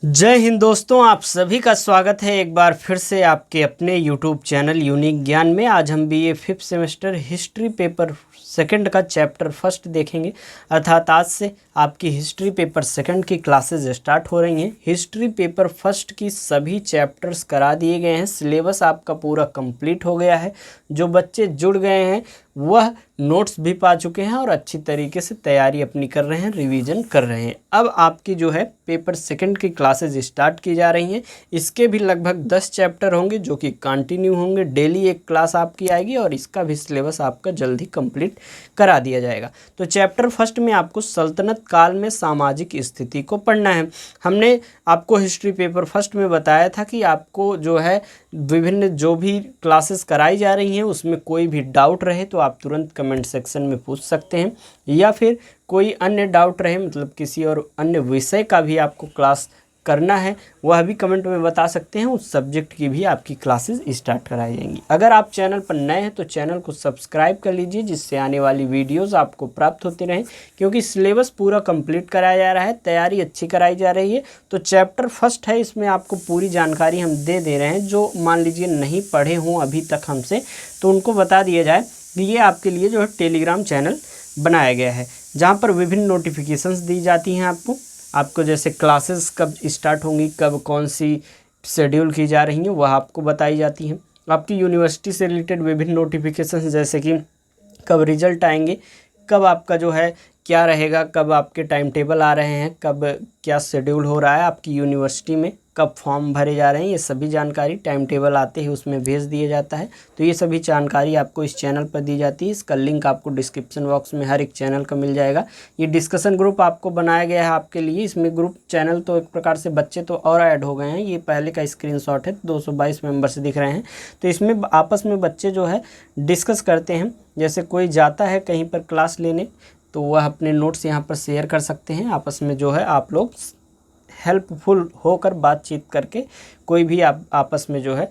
जय हिंद दोस्तों, आप सभी का स्वागत है एक बार फिर से आपके अपने यूट्यूब चैनल यूनिक ज्ञान में। आज हम BA 5th semester history paper second का चैप्टर फर्स्ट देखेंगे। अर्थात आज से आपकी हिस्ट्री पेपर सेकंड की क्लासेस स्टार्ट हो रही हैं। हिस्ट्री पेपर फर्स्ट की सभी चैप्टर्स करा दिए गए हैं, सिलेबस आपका पूरा कंप्लीट हो गया है। जो बच्चे जुड़ गए हैं वह नोट्स भी पा चुके हैं और अच्छी तरीके से तैयारी अपनी कर रहे हैं, रिवीजन कर रहे हैं। अब आपकी जो है पेपर सेकंड की क्लासेस स्टार्ट की जा रही हैं। इसके भी लगभग 10 चैप्टर होंगे जो कि कंटिन्यू होंगे। डेली एक क्लास आपकी आएगी और इसका भी सिलेबस आपका जल्द ही कंप्लीट करा दिया जाएगा। तो चैप्टर फर्स्ट में आपको सल्तनत काल में सामाजिक स्थिति को पढ़ना है। हमने आपको हिस्ट्री पेपर फर्स्ट में बताया था कि आपको जो है विभिन्न जो भी क्लासेस कराई जा रही हैं उसमें कोई भी डाउट रहे तो आप तुरंत कमेंट सेक्शन में पूछ सकते हैं, या फिर कोई अन्य डाउट रहे, मतलब किसी और अन्य विषय का भी आपको क्लास करना है वह भी कमेंट में बता सकते हैं। उस सब्जेक्ट की भी आपकी क्लासेस स्टार्ट कराई जाएंगी। अगर आप चैनल पर नए हैं तो चैनल को सब्सक्राइब कर लीजिए, जिससे आने वाली वीडियोस आपको प्राप्त होती रहें, क्योंकि सिलेबस पूरा कंप्लीट कराया जा रहा है, तैयारी अच्छी कराई जा रही है। तो चैप्टर फर्स्ट है, इसमें आपको पूरी जानकारी हम दे रहे हैं। जो मान लीजिए नहीं पढ़े हों अभी तक हमसे, तो उनको बता दिया जाए कि ये आपके लिए जो है टेलीग्राम चैनल बनाया गया है, जहाँ पर विभिन्न नोटिफिकेशंस दी जाती हैं आपको जैसे क्लासेस कब स्टार्ट होंगी, कब कौन सी शेड्यूल की जा रही हैं वह आपको बताई जाती हैं। आपकी यूनिवर्सिटी से रिलेटेड विभिन्न नोटिफिकेशंस जैसे कि कब रिजल्ट आएंगे, कब आपका जो है क्या रहेगा, कब आपके टाइम टेबल आ रहे हैं, कब क्या शेड्यूल हो रहा है आपकी यूनिवर्सिटी में, कब फॉर्म भरे जा रहे हैं, ये सभी जानकारी टाइम टेबल आते ही उसमें भेज दिया जाता है। तो ये सभी जानकारी आपको इस चैनल पर दी जाती है। इसका लिंक आपको डिस्क्रिप्शन बॉक्स में हर एक चैनल का मिल जाएगा। ये डिस्कशन ग्रुप आपको बनाया गया है आपके लिए। इसमें ग्रुप चैनल तो एक प्रकार से बच्चे तो और ऐड हो गए हैं। ये पहले का स्क्रीनशॉट है, 222 मेंबर्स दिख रहे हैं। तो इसमें आपस में बच्चे जो है डिस्कस करते हैं। जैसे कोई जाता है कहीं पर क्लास लेने तो वह अपने नोट्स यहाँ पर शेयर कर सकते हैं। आपस में जो है आप लोग हेल्पफुल होकर बातचीत करके कोई भी आप आपस में जो है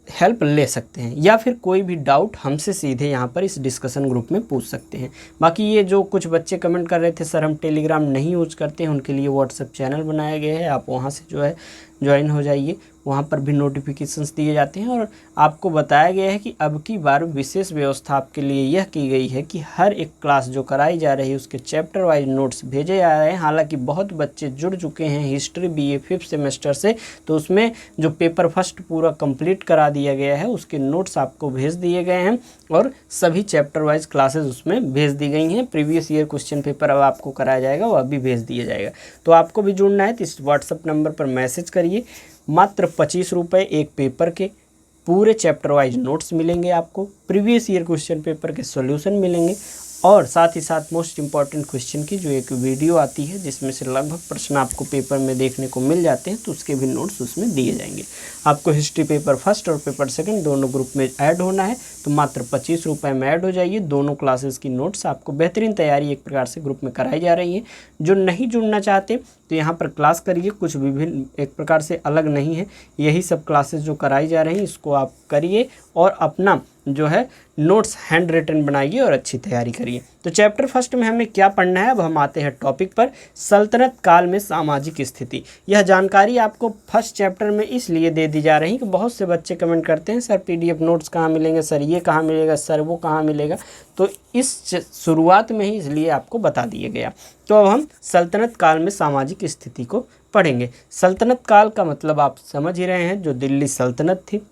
हेल्प ले सकते हैं, या फिर कोई भी डाउट हमसे सीधे यहाँ पर इस डिस्कशन ग्रुप में पूछ सकते हैं। बाकी ये जो कुछ बच्चे कमेंट कर रहे थे सर हम टेलीग्राम नहीं यूज करते हैं, उनके लिए व्हाट्सएप चैनल बनाया गया है। आप वहाँ से जो है ज्वाइन हो जाइए, वहाँ पर भी नोटिफिकेशंस दिए जाते हैं। और आपको बताया गया है कि अब की बार विशेष व्यवस्था आपके लिए यह की गई है कि हर एक क्लास जो कराई जा रही है उसके चैप्टर वाइज नोट्स भेजे जा रहे हैं। हालांकि बहुत बच्चे जुड़ चुके हैं हिस्ट्री बीए 5th सेमेस्टर से, तो उसमें जो पेपर फर्स्ट पूरा कंप्लीट करा दिया गया है उसके नोट्स आपको भेज दिए गए हैं और सभी चैप्टर वाइज क्लासेस उसमें भेज दी गई हैं। प्रीवियस ईयर क्वेश्चन पेपर अब आपको कराया जाएगा, वह भी भेज दिया जाएगा। तो आपको भी जुड़ना है तो इस व्हाट्सएप नंबर पर मैसेज करिए। मात्र 25 रुपये एक पेपर के पूरे चैप्टर वाइज नोट्स मिलेंगे आपको, प्रीवियस ईयर क्वेश्चन पेपर के सॉल्यूशन मिलेंगे, और साथ ही साथ मोस्ट इम्पॉर्टेंट क्वेश्चन की जो एक वीडियो आती है जिसमें से लगभग प्रश्न आपको पेपर में देखने को मिल जाते हैं, तो उसके भी नोट्स उसमें दिए जाएंगे। आपको हिस्ट्री पेपर फर्स्ट और पेपर सेकंड दोनों ग्रुप में ऐड होना है तो मात्र 25 रुपये में ऐड हो जाइए। दोनों क्लासेस की नोट्स आपको बेहतरीन तैयारी एक प्रकार से ग्रुप में कराई जा रही है। जो नहीं जुड़ना चाहते तो यहाँ पर क्लास करिए, कुछ विभिन्न एक प्रकार से अलग नहीं है, यही सब क्लासेस जो कराई जा रही हैं इसको आप करिए और अपना जो है नोट्स हैंड रिटन बनाइए और अच्छी तैयारी करिए। तो चैप्टर फर्स्ट में हमें क्या पढ़ना है, अब हम आते हैं टॉपिक पर, सल्तनत काल में सामाजिक स्थिति। यह जानकारी आपको फर्स्ट चैप्टर में इसलिए दे दी जा रही है कि बहुत से बच्चे कमेंट करते हैं सर पीडीएफ नोट्स कहाँ मिलेंगे, सर ये कहाँ मिलेगा, सर वो कहाँ मिलेगा। तो इस शुरुआत में ही इसलिए आपको बता दिया गया। तो अब हम सल्तनत काल में सामाजिक स्थिति को पढ़ेंगे। सल्तनत काल का मतलब आप समझ ही रहे हैं, जो दिल्ली सल्तनत थी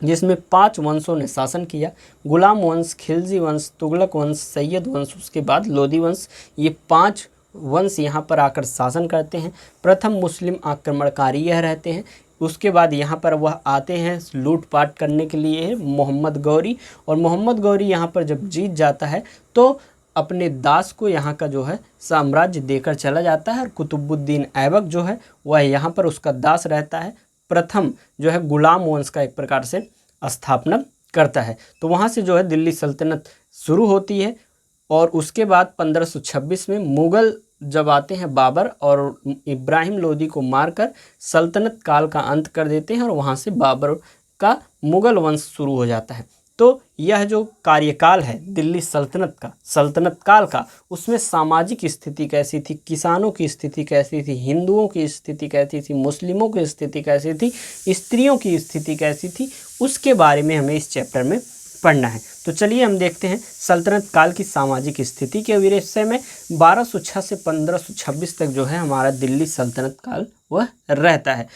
जिसमें 5 वंशों ने शासन किया, गुलाम वंश, खिलजी वंश, तुगलक वंश, सैयद वंश, उसके बाद लोदी वंश। ये 5 वंश यहाँ पर आकर शासन करते हैं। प्रथम मुस्लिम आक्रमणकारी यह रहते हैं। उसके बाद यहाँ पर वह आते हैं लूटपाट करने के लिए मोहम्मद गौरी, और मोहम्मद गौरी यहाँ पर जब जीत जाता है तो अपने दास को यहाँ का जो है साम्राज्य देकर चला जाता है, और कुतुबुद्दीन ऐबक जो है वह यहाँ पर उसका दास रहता है। प्रथम जो है गुलाम वंश का एक प्रकार से स्थापना करता है। तो वहाँ से जो है दिल्ली सल्तनत शुरू होती है, और उसके बाद 1526 में मुग़ल जब आते हैं बाबर और इब्राहिम लोदी को मारकर सल्तनत काल का अंत कर देते हैं, और वहाँ से बाबर का मुग़ल वंश शुरू हो जाता है। तो यह जो कार्यकाल है दिल्ली सल्तनत का, सल्तनत काल का, उसमें सामाजिक स्थिति कैसी थी, किसानों की स्थिति कैसी थी, हिंदुओं की स्थिति कैसी थी, मुस्लिमों की स्थिति कैसी थी, स्त्रियों की स्थिति कैसी थी, उसके बारे में हमें इस चैप्टर में पढ़ना है। तो चलिए हम देखते हैं सल्तनत काल की सामाजिक स्थिति के विषय में। 1206 से 1526 तक जो है हमारा दिल्ली सल्तनत काल वह रहता है।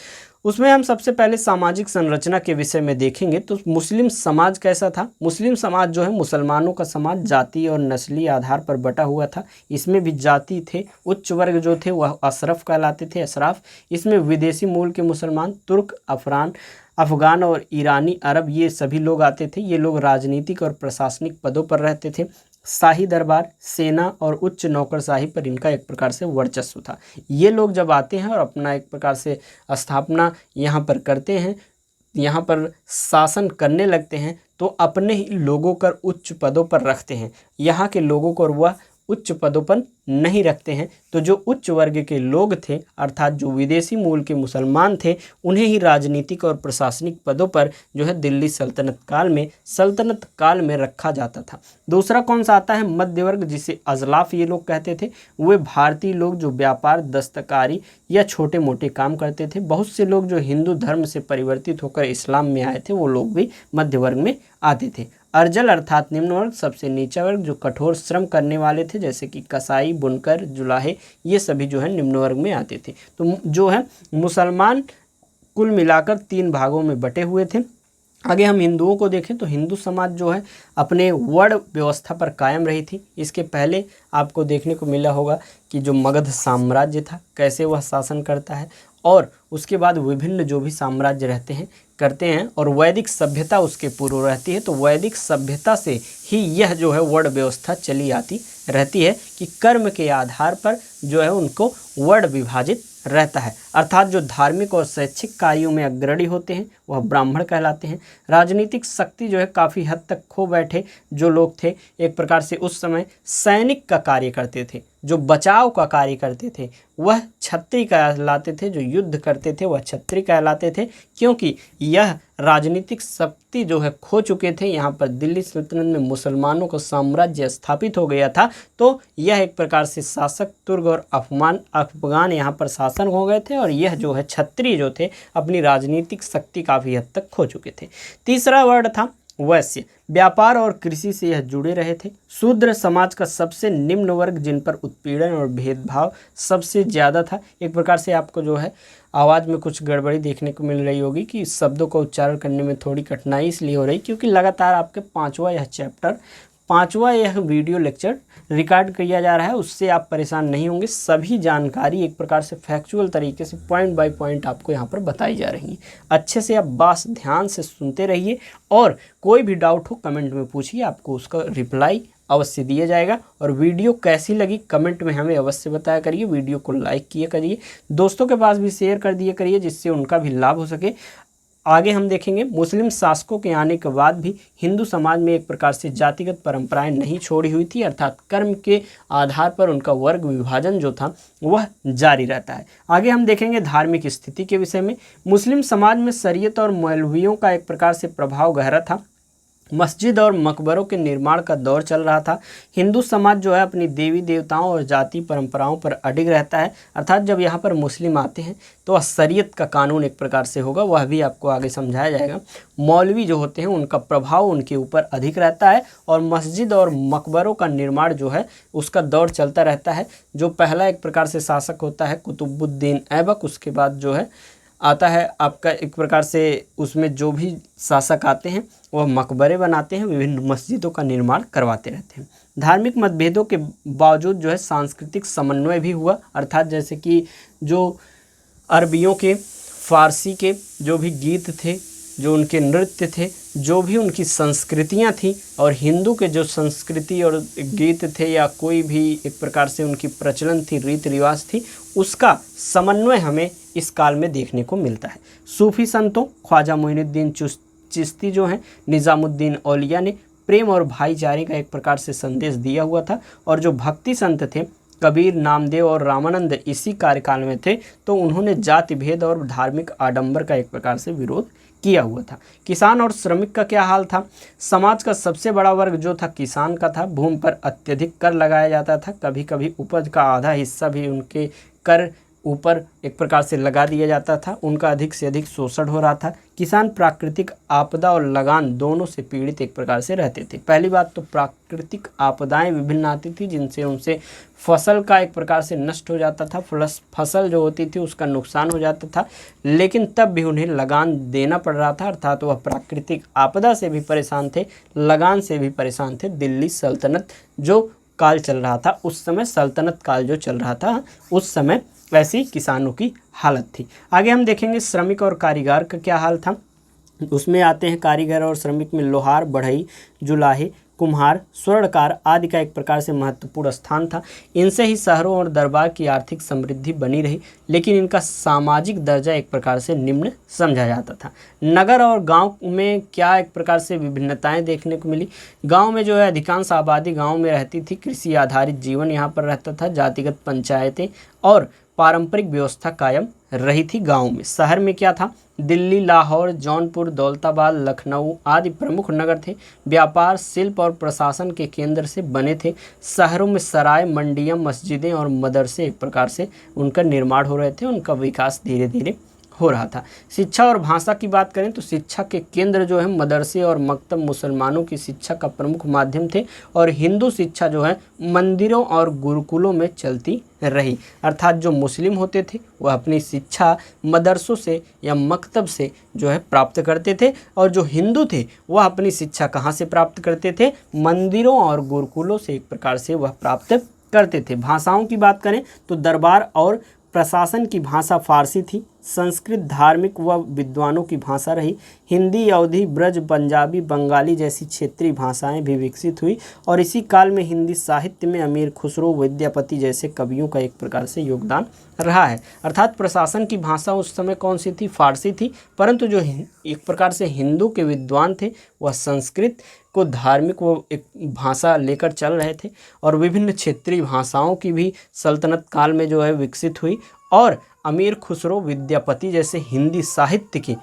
उसमें हम सबसे पहले सामाजिक संरचना के विषय में देखेंगे। तो मुस्लिम समाज कैसा था? मुस्लिम समाज जो है मुसलमानों का समाज जाति और नस्ली आधार पर बटा हुआ था। इसमें भी जाति थे, उच्च वर्ग जो थे वह अशरफ कहलाते थे, अशराफ। इसमें विदेशी मूल के मुसलमान, तुर्क, अफगान और ईरानी अरब, ये सभी लोग आते थे। ये लोग राजनीतिक और प्रशासनिक पदों पर रहते थे। शाही दरबार, सेना और उच्च नौकरशाही पर इनका एक प्रकार से वर्चस्व था। ये लोग जब आते हैं और अपना एक प्रकार से स्थापना यहाँ पर करते हैं, यहाँ पर शासन करने लगते हैं, तो अपने ही लोगों को उच्च पदों पर रखते हैं। यहाँ के लोगों को वह उच्च पदों पर नहीं रखते हैं। तो जो उच्च वर्ग के लोग थे, अर्थात जो विदेशी मूल के मुसलमान थे, उन्हें ही राजनीतिक और प्रशासनिक पदों पर जो है दिल्ली सल्तनत काल में रखा जाता था। दूसरा कौन सा आता है? मध्य वर्ग, जिसे अजलाफ ये लोग कहते थे। वे भारतीय लोग जो व्यापार, दस्तकारी या छोटे मोटे काम करते थे। बहुत से लोग जो हिंदू धर्म से परिवर्तित होकर इस्लाम में आए थे, वो लोग भी मध्य वर्ग में आते थे। अर्जल अर्थात निम्न वर्ग, सबसे नीचा वर्ग, जो कठोर श्रम करने वाले थे, जैसे कि कसाई, बुनकर, जुलाहे, ये सभी जो है निम्न वर्ग में आते थे। तो जो है मुसलमान कुल मिलाकर 3 भागों में बटे हुए थे। आगे हम हिंदुओं को देखें तो हिंदू समाज जो है अपने वर्ण व्यवस्था पर कायम रही थी। इसके पहले आपको देखने को मिला होगा कि जो मगध साम्राज्य था, कैसे वह शासन करता है, और उसके बाद विभिन्न जो भी साम्राज्य करते हैं, और वैदिक सभ्यता उसके पूर्व रहती है। तो वैदिक सभ्यता से ही यह जो है वर्ण व्यवस्था चली आती रहती है कि कर्म के आधार पर जो है उनको वर्ण विभाजित रहता है। अर्थात जो धार्मिक और शैक्षिक कार्यों में अग्रणी होते हैं वह ब्राह्मण कहलाते हैं। राजनीतिक शक्ति जो है काफ़ी हद तक खो बैठे जो लोग थे, एक प्रकार से उस समय सैनिक का कार्य करते थे, जो बचाव का कार्य करते थे वह क्षत्रिय कहलाते थे, जो युद्ध करते थे वह क्षत्रिय कहलाते थे। क्योंकि यह राजनीतिक शक्ति जो है खो चुके थे, यहाँ पर दिल्ली सल्तनत में मुसलमानों का साम्राज्य स्थापित हो गया था। तो यह एक प्रकार से शासक तुर्क और अफगान यहाँ पर शासन हो गए थे, और यह जो है क्षत्रिय जो थे अपनी राजनीतिक शक्ति काफ़ी हद तक खो चुके थे। तीसरा वर्ग था वैश्य, व्यापार और कृषि से यह जुड़े रहे थे। शूद्र समाज का सबसे निम्न वर्ग, जिन पर उत्पीड़न और भेदभाव सबसे ज़्यादा था। एक प्रकार से आपको जो है आवाज़ में कुछ गड़बड़ी देखने को मिल रही होगी कि शब्दों को उच्चारण करने में थोड़ी कठिनाई इसलिए हो रही क्योंकि लगातार आपके पाँचवा यह वीडियो लेक्चर रिकॉर्ड किया जा रहा है। उससे आप परेशान नहीं होंगे। सभी जानकारी एक प्रकार से फैक्चुअल तरीके से पॉइंट बाय पॉइंट आपको यहाँ पर बताई जा रही है। अच्छे से आप बस ध्यान से सुनते रहिए, और कोई भी डाउट हो कमेंट में पूछिए, आपको उसका रिप्लाई अवश्य दिया जाएगा। और वीडियो कैसी लगी कमेंट में हमें अवश्य बताया करिए। वीडियो को लाइक किया करिए, दोस्तों के पास भी शेयर कर दिया करिए, जिससे उनका भी लाभ हो सके। आगे हम देखेंगे मुस्लिम शासकों के आने के बाद भी हिंदू समाज में एक प्रकार से जातिगत परंपराएं नहीं छोड़ी हुई थी, अर्थात कर्म के आधार पर उनका वर्ग विभाजन जो था वह जारी रहता है। आगे हम देखेंगे धार्मिक स्थिति के विषय में। मुस्लिम समाज में शरीयत और मौलवियों का एक प्रकार से प्रभाव गहरा था। मस्जिद और मकबरों के निर्माण का दौर चल रहा था। हिंदू समाज जो है अपनी देवी देवताओं और जाति परंपराओं पर अडिग रहता है, अर्थात जब यहाँ पर मुस्लिम आते हैं तो शरीयत का कानून एक प्रकार से होगा, वह भी आपको आगे समझाया जाएगा। मौलवी जो होते हैं उनका प्रभाव उनके ऊपर अधिक रहता है, और मस्जिद और मकबरों का निर्माण जो है उसका दौर चलता रहता है। जो पहला एक प्रकार से शासक होता है कुतुबुद्दीन ऐबक, उसके बाद जो है आता है आपका एक प्रकार से उसमें जो भी शासक आते हैं वह मकबरे बनाते हैं, विभिन्न मस्जिदों का निर्माण करवाते रहते हैं। धार्मिक मतभेदों के बावजूद जो है सांस्कृतिक समन्वय भी हुआ, अर्थात जैसे कि जो अरबियों के, फारसी के जो भी गीत थे, जो उनके नृत्य थे, जो भी उनकी संस्कृतियां थी, और हिंदू के जो संस्कृति और गीत थे या कोई भी एक प्रकार से उनकी प्रचलन थी, रीति रिवाज थी, उसका समन्वय हमें इस काल में देखने को मिलता है। सूफी संतों ख्वाजा मोइनुद्दीन चिश्ती जो हैं, निज़ामुद्दीन औलिया ने प्रेम और भाईचारे का एक प्रकार से संदेश दिया हुआ था, और जो भक्ति संत थे कबीर, नामदेव और रामानंद इसी कार्यकाल में थे, तो उन्होंने जाति भेद और धार्मिक आडंबर का एक प्रकार से विरोध किया हुआ था। किसान और श्रमिक का क्या हाल था? समाज का सबसे बड़ा वर्ग जो था किसान का था। भूमि पर अत्यधिक कर लगाया जाता था, कभी कभी उपज का आधा हिस्सा भी उनके कर ऊपर एक प्रकार से लगा दिया जाता था। उनका अधिक से अधिक शोषण हो रहा था। किसान प्राकृतिक आपदा और लगान दोनों से पीड़ित एक प्रकार से रहते थे। पहली बात तो प्राकृतिक आपदाएं विभिन्न आती थी जिनसे उनसे फसल का एक प्रकार से नष्ट हो जाता था, प्लस फसल जो होती थी उसका नुकसान हो जाता था, लेकिन तब भी उन्हें लगान देना पड़ रहा था, अर्थात वह प्राकृतिक आपदा से भी परेशान थे, लगान से भी परेशान थे। दिल्ली सल्तनत जो काल चल रहा था उस समय, सल्तनत काल जो चल रहा था उस समय वैसी किसानों की हालत थी। आगे हम देखेंगे श्रमिक और कारीगर का क्या हाल था। उसमें आते हैं कारीगर और श्रमिक में लोहार, बढ़ई, जुलाहे, कुम्हार, स्वर्णकार आदि का एक प्रकार से महत्वपूर्ण स्थान था। इनसे ही शहरों और दरबार की आर्थिक समृद्धि बनी रही, लेकिन इनका सामाजिक दर्जा एक प्रकार से निम्न समझा जाता था। नगर और गांव में क्या एक प्रकार से विभिन्नताएं देखने को मिली। गांव में जो है अधिकांश आबादी गांव में रहती थी, कृषि आधारित जीवन यहाँ पर रहता था, जातिगत पंचायतें और पारंपरिक व्यवस्था कायम रही थी गांव में। शहर में क्या था? दिल्ली, लाहौर, जौनपुर, दौलताबाद, लखनऊ आदि प्रमुख नगर थे। व्यापार, शिल्प और प्रशासन के केंद्र से बने थे। शहरों में सराय, मंडियां, मस्जिदें और मदरसे एक प्रकार से उनका निर्माण हो रहे थे, उनका विकास धीरे धीरे हो रहा था। शिक्षा और भाषा की बात करें तो शिक्षा के केंद्र जो है मदरसे और मकतब मुसलमानों की शिक्षा का प्रमुख माध्यम थे, और हिंदू शिक्षा जो है मंदिरों और गुरुकुलों में चलती रही, अर्थात जो मुस्लिम होते थे वह अपनी शिक्षा मदरसों से या मकतब से जो है प्राप्त करते थे, और जो हिंदू थे वह अपनी शिक्षा कहाँ से प्राप्त करते थे? मंदिरों और गुरुकुलों से एक प्रकार से वह प्राप्त करते थे। भाषाओं की बात करें तो दरबार और प्रशासन की भाषा फारसी थी। संस्कृत धार्मिक व विद्वानों की भाषा रही। हिंदी, अवधी, ब्रज, पंजाबी, बंगाली जैसी क्षेत्रीय भाषाएं भी विकसित हुई, और इसी काल में हिंदी साहित्य में अमीर खुसरो, विद्यापति जैसे कवियों का एक प्रकार से योगदान रहा है। अर्थात प्रशासन की भाषा उस समय कौन सी थी? फारसी थी, परंतु जो एक प्रकार से हिंदू के विद्वान थे वह संस्कृत को धार्मिक वो एक भाषा लेकर चल रहे थे, और विभिन्न क्षेत्रीय भाषाओं की भी सल्तनत काल में जो है विकसित हुई, और अमीर खुसरो, विद्यापति जैसे हिंदी साहित्य के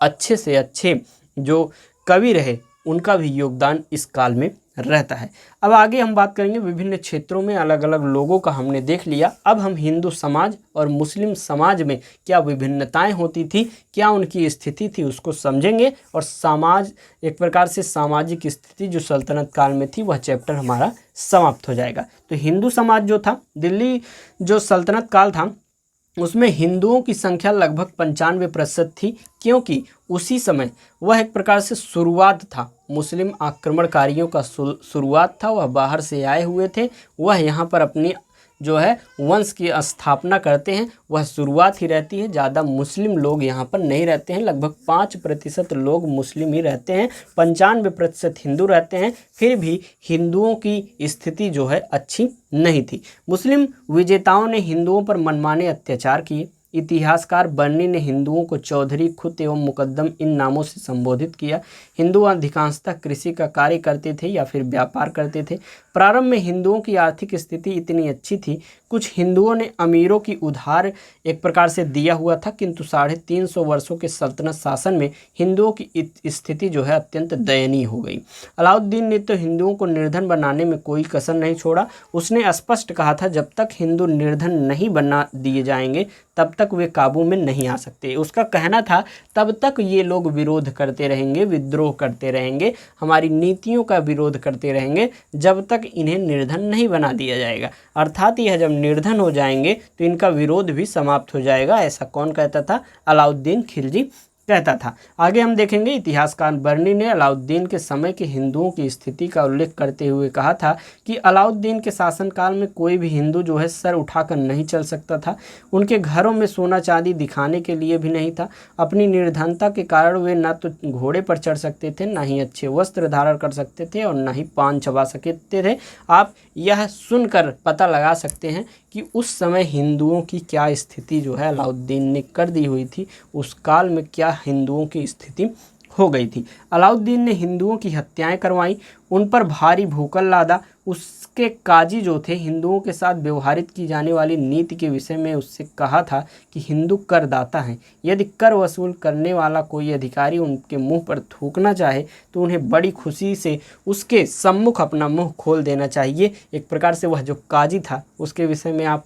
अच्छे से अच्छे जो कवि रहे उनका भी योगदान इस काल में रहता है। अब आगे हम बात करेंगे विभिन्न क्षेत्रों में अलग अलग लोगों का हमने देख लिया। अब हम हिंदू समाज और मुस्लिम समाज में क्या विभिन्नताएं होती थी, क्या उनकी स्थिति थी, उसको समझेंगे, और समाज एक प्रकार से सामाजिक स्थिति जो सल्तनत काल में थी वह चैप्टर हमारा समाप्त हो जाएगा। तो हिंदू समाज जो था, दिल्ली जो सल्तनत काल था उसमें हिंदुओं की संख्या लगभग 95% थी, क्योंकि उसी समय वह एक प्रकार से शुरुआत था, मुस्लिम आक्रमणकारियों का शुरुआत था। वह बाहर से आए हुए थे, वह यहाँ पर अपनी जो है वंश की स्थापना करते हैं, वह शुरुआत ही रहती है। ज़्यादा मुस्लिम लोग यहाँ पर नहीं रहते हैं, लगभग 5% लोग मुस्लिम ही रहते हैं, 95% हिंदू रहते हैं। फिर भी हिंदुओं की स्थिति जो है अच्छी नहीं थी। मुस्लिम विजेताओं ने हिंदुओं पर मनमाने अत्याचार किए। इतिहासकार बर्नी ने हिंदुओं को चौधरी, खुत एवं मुकद्दम इन नामों से संबोधित किया। हिंदू अधिकांशतः कृषि का कार्य करते थे या फिर व्यापार करते थे। प्रारंभ में हिंदुओं की आर्थिक स्थिति इतनी अच्छी थी, कुछ हिंदुओं ने अमीरों की उधार एक प्रकार से दिया हुआ था, किंतु 350 वर्षों के सल्तनत शासन में हिंदुओं की स्थिति जो है अत्यंत दयनीय हो गई। अलाउद्दीन ने तो हिंदुओं को निर्धन बनाने में कोई कसर नहीं छोड़ा। उसने स्पष्ट कहा था जब तक हिंदू निर्धन नहीं बना दिए जाएंगे तब तक वे काबू में नहीं आ सकते। उसका कहना था तब तक ये लोग विरोध करते रहेंगे, विद्रोह करते रहेंगे, हमारी नीतियों का विरोध करते रहेंगे जब तक इन्हें निर्धन नहीं बना दिया जाएगा। अर्थात यह जब निर्धन हो जाएंगे तो इनका विरोध भी समाप्त हो जाएगा। ऐसा कौन कहता था? अलाउद्दीन खिलजी कहता था। आगे हम देखेंगे इतिहासकार बर्नी ने अलाउद्दीन के समय के हिंदुओं की स्थिति का उल्लेख करते हुए कहा था कि अलाउद्दीन के शासनकाल में कोई भी हिंदू जो है सर उठाकर नहीं चल सकता था। उनके घरों में सोना चांदी दिखाने के लिए भी नहीं था। अपनी निर्धनता के कारण वे न तो घोड़े पर चढ़ सकते थे, न ही अच्छे वस्त्र धारण कर सकते थे, और न ही पान चबा सकते थे। आप यह सुनकर पता लगा सकते हैं कि उस समय हिंदुओं की क्या स्थिति जो है अलाउद्दीन ने कर दी हुई थी, उस काल में क्या हिंदुओं की स्थिति हो गई थी। अलाउद्दीन ने हिंदुओं की हत्याएं करवाईं, उन पर भारी भूखल लादा, उसके काजी जो थे हिंदुओं के साथ व्यवहारित की जाने वाली नीति के विषय में उससे कहा था कि हिंदू करदाता हैं, यदि कर वसूल करने वाला कोई अधिकारी उनके मुंह पर थूकना चाहे तो उन्हें बड़ी खुशी से उसके सम्मुख अपना मुंह खोल देना चाहिए। एक प्रकार से वह जो काजी था उसके विषय में आप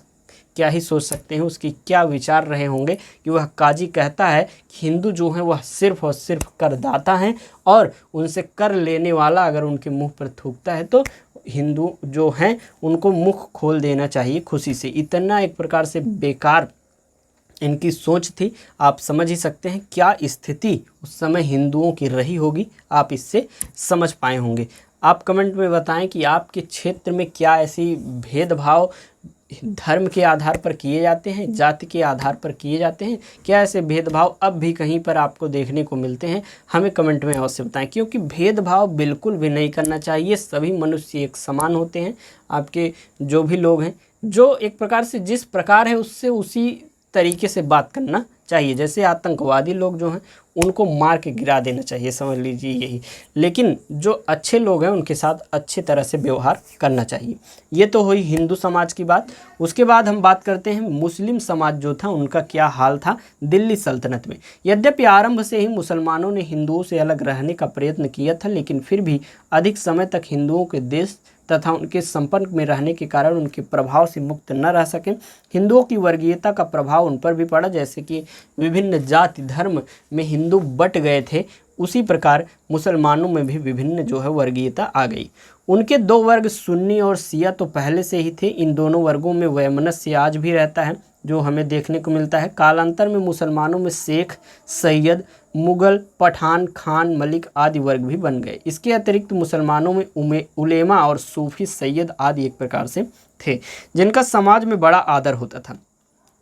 क्या ही सोच सकते हैं, उसकी क्या विचार रहे होंगे कि वह काजी कहता है कि हिंदू जो हैं वह सिर्फ और सिर्फ करदाता हैं और उनसे कर लेने वाला अगर उनके मुंह पर थूकता है तो हिंदू जो हैं उनको मुख खोल देना चाहिए खुशी से। इतना एक प्रकार से बेकार इनकी सोच थी। आप समझ ही सकते हैं क्या स्थिति उस समय हिंदुओं की रही होगी, आप इससे समझ पाए होंगे। आप कमेंट में बताएं कि आपके क्षेत्र में क्या ऐसी भेदभाव धर्म के आधार पर किए जाते हैं, जाति के आधार पर किए जाते हैं, क्या ऐसे भेदभाव अब भी कहीं पर आपको देखने को मिलते हैं, हमें कमेंट में अवश्य बताएं। क्योंकि भेदभाव बिल्कुल भी नहीं करना चाहिए, सभी मनुष्य एक समान होते हैं। आपके जो भी लोग हैं जो एक प्रकार से जिस प्रकार है उससे उसी तरीके से बात करना चाहिए। जैसे आतंकवादी लोग जो हैं उनको मार के गिरा देना चाहिए, समझ लीजिए यही। लेकिन जो अच्छे लोग हैं उनके साथ अच्छे तरह से व्यवहार करना चाहिए। ये तो हुई हिंदू समाज की बात। उसके बाद हम बात करते हैं मुस्लिम समाज जो था उनका क्या हाल था दिल्ली सल्तनत में। यद्यपि आरंभ से ही मुसलमानों ने हिंदुओं से अलग रहने का प्रयत्न किया था, लेकिन फिर भी अधिक समय तक हिंदुओं के देश तथा उनके संपर्क में रहने के कारण उनके प्रभाव से मुक्त न रह सके। हिंदुओं की वर्गीयता का प्रभाव उन पर भी पड़ा, जैसे कि विभिन्न जाति धर्म में हिंदू बट गए थे, उसी प्रकार मुसलमानों में भी विभिन्न जो है वर्गीयता आ गई। उनके दो वर्ग सुन्नी और शिया तो पहले से ही थे। इन दोनों वर्गों में वैमनस्य आज भी रहता है जो हमें देखने को मिलता है। कालांतर में मुसलमानों में शेख, सैयद, मुगल, पठान, खान, मलिक आदि वर्ग भी बन गए। इसके अतिरिक्त मुसलमानों में उलेमा और सूफी सैयद आदि एक प्रकार से थे जिनका समाज में बड़ा आदर होता था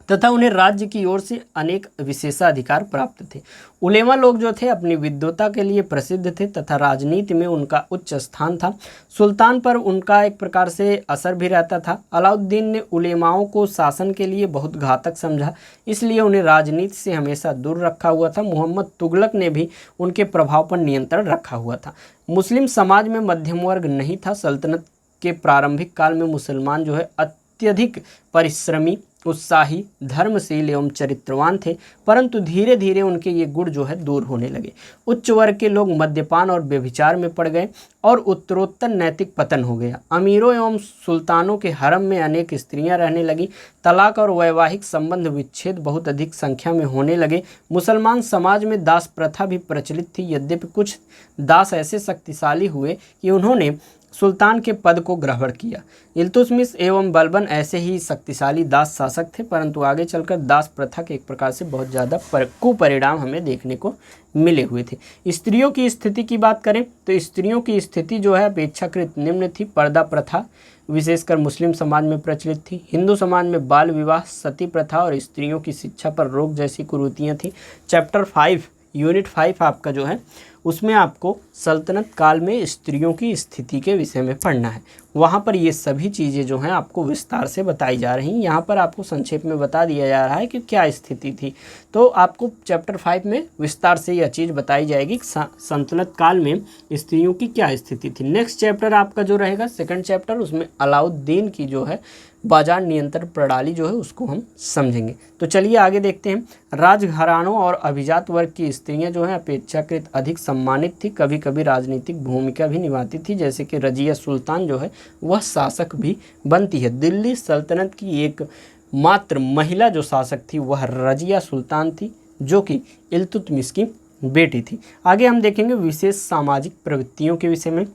तथा उन्हें राज्य की ओर से अनेक विशेषाधिकार प्राप्त थे। उलेमा लोग जो थे अपनी विद्वता के लिए प्रसिद्ध थे तथा राजनीति में उनका उच्च स्थान था। सुल्तान पर उनका एक प्रकार से असर भी रहता था। अलाउद्दीन ने उलेमाओं को शासन के लिए बहुत घातक समझा, इसलिए उन्हें राजनीति से हमेशा दूर रखा हुआ था। मोहम्मद तुगलक ने भी उनके प्रभाव पर नियंत्रण रखा हुआ था। मुस्लिम समाज में मध्यम वर्ग नहीं था। सल्तनत के प्रारंभिक काल में मुसलमान जो है अत्यधिक परिश्रमी, उत्साही, धर्मशील एवं चरित्रवान थे, परंतु धीरे धीरे उनके ये गुण जो है दूर होने लगे। उच्च वर्ग के लोग मद्यपान और व्यभिचार में पड़ गए और उत्तरोत्तर नैतिक पतन हो गया। अमीरों एवं सुल्तानों के हरम में अनेक स्त्रियां रहने लगी। तलाक और वैवाहिक संबंध विच्छेद बहुत अधिक संख्या में होने लगे। मुसलमान समाज में दास प्रथा भी प्रचलित थी। यद्यपि कुछ दास ऐसे शक्तिशाली हुए कि उन्होंने सुल्तान के पद को ग्रहण किया। इल्तुतमिश एवं बलबन ऐसे ही शक्तिशाली दास शासक थे, परंतु आगे चलकर दास प्रथा के एक प्रकार से बहुत ज़्यादा कुपरिणाम हमें देखने को मिले हुए थे। स्त्रियों की स्थिति की बात करें तो स्त्रियों की स्थिति जो है अपेक्षाकृत निम्न थी। पर्दा प्रथा विशेषकर मुस्लिम समाज में प्रचलित थी। हिंदू समाज में बाल विवाह, सती प्रथा और स्त्रियों की शिक्षा पर रोक जैसी कुरीतियाँ थीं। चैप्टर 5 यूनिट 5 आपका जो है उसमें आपको सल्तनत काल में स्त्रियों की स्थिति के विषय में पढ़ना है। वहाँ पर ये सभी चीज़ें जो हैं आपको विस्तार से बताई जा रही हैं। यहाँ पर आपको संक्षेप में बता दिया जा रहा है कि क्या स्थिति थी, तो आपको चैप्टर 5 में विस्तार से यह चीज़ बताई जाएगी सल्तनत काल में स्त्रियों की क्या स्थिति थी। नेक्स्ट चैप्टर आपका जो रहेगा सेकंड चैप्टर, उसमें अलाउद्दीन की जो है बाजार नियंत्रण प्रणाली जो है उसको हम समझेंगे। तो चलिए आगे देखते हैं। राजघरानों और अभिजात वर्ग की स्त्रियां जो हैं अपेक्षाकृत अधिक सम्मानित थी, कभी कभी राजनीतिक भूमिका भी निभाती थी, जैसे कि रजिया सुल्तान जो है वह शासक भी बनती है। दिल्ली सल्तनत की एक मात्र महिला जो शासक थी वह रजिया सुल्तान थी, जो कि इल्तुतमिश की बेटी थी। आगे हम देखेंगे विशेष सामाजिक प्रवृत्तियों के विषय में,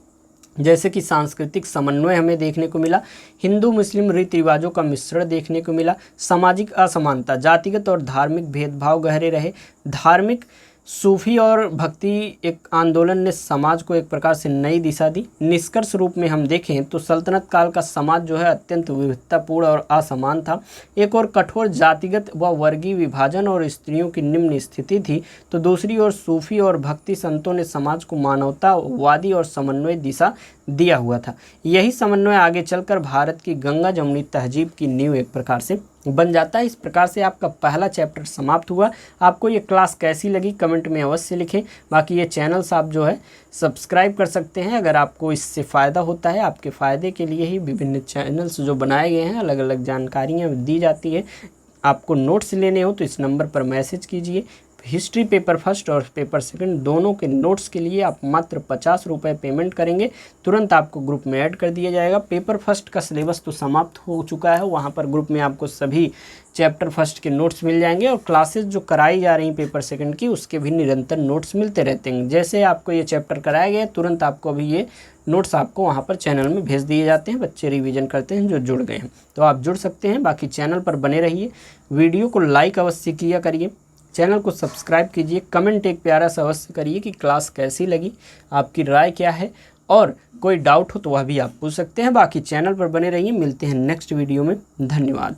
जैसे कि सांस्कृतिक समन्वय हमें देखने को मिला, हिंदू मुस्लिम रीति रिवाजों का मिश्रण देखने को मिला, सामाजिक असमानता, जातिगत और धार्मिक भेदभाव गहरे रहे, धार्मिक सूफी और भक्ति एक आंदोलन ने समाज को एक प्रकार से नई दिशा दी। निष्कर्ष रूप में हम देखें तो सल्तनत काल का समाज जो है अत्यंत विविधतापूर्ण और असमान था। एक और कठोर जातिगत व वर्गीय विभाजन और स्त्रियों की निम्न स्थिति थी, तो दूसरी ओर सूफी और भक्ति संतों ने समाज को मानवतावादी और समन्वय दिशा दिया हुआ था। यही समन्वय आगे चलकर भारत की गंगा जमुनी तहजीब की नींव एक प्रकार से बन जाता है। इस प्रकार से आपका पहला चैप्टर समाप्त हुआ। आपको ये क्लास कैसी लगी कमेंट में अवश्य लिखें। बाकी ये चैनल्स आप जो है सब्सक्राइब कर सकते हैं अगर आपको इससे फ़ायदा होता है। आपके फ़ायदे के लिए ही विभिन्न चैनल्स जो बनाए गए हैं, अलग अलग जानकारियाँ दी जाती है। आपको नोट्स लेने हो तो इस नंबर पर मैसेज कीजिए। हिस्ट्री पेपर फर्स्ट और पेपर सेकंड दोनों के नोट्स के लिए आप मात्र 50 रुपये पेमेंट करेंगे, तुरंत आपको ग्रुप में ऐड कर दिया जाएगा। पेपर फर्स्ट का सिलेबस तो समाप्त हो चुका है, वहाँ पर ग्रुप में आपको सभी चैप्टर फर्स्ट के नोट्स मिल जाएंगे और क्लासेस जो कराई जा रही हैं पेपर सेकंड की उसके भी निरंतर नोट्स मिलते रहते हैं। जैसे आपको ये चैप्टर कराया गया तुरंत आपको अभी ये नोट्स आपको वहाँ पर चैनल में भेज दिए जाते हैं। बच्चे रिवीजन करते हैं जो जुड़ गए हैं, तो आप जुड़ सकते हैं। बाकी चैनल पर बने रहिए, वीडियो को लाइक अवश्य किया करिए, चैनल को सब्सक्राइब कीजिए, कमेंट एक प्यारा सा अवश्य करिए कि क्लास कैसी लगी, आपकी राय क्या है, और कोई डाउट हो तो वह भी आप पूछ सकते हैं। बाकी चैनल पर बने रहिए, मिलते हैं नेक्स्ट वीडियो में। धन्यवाद।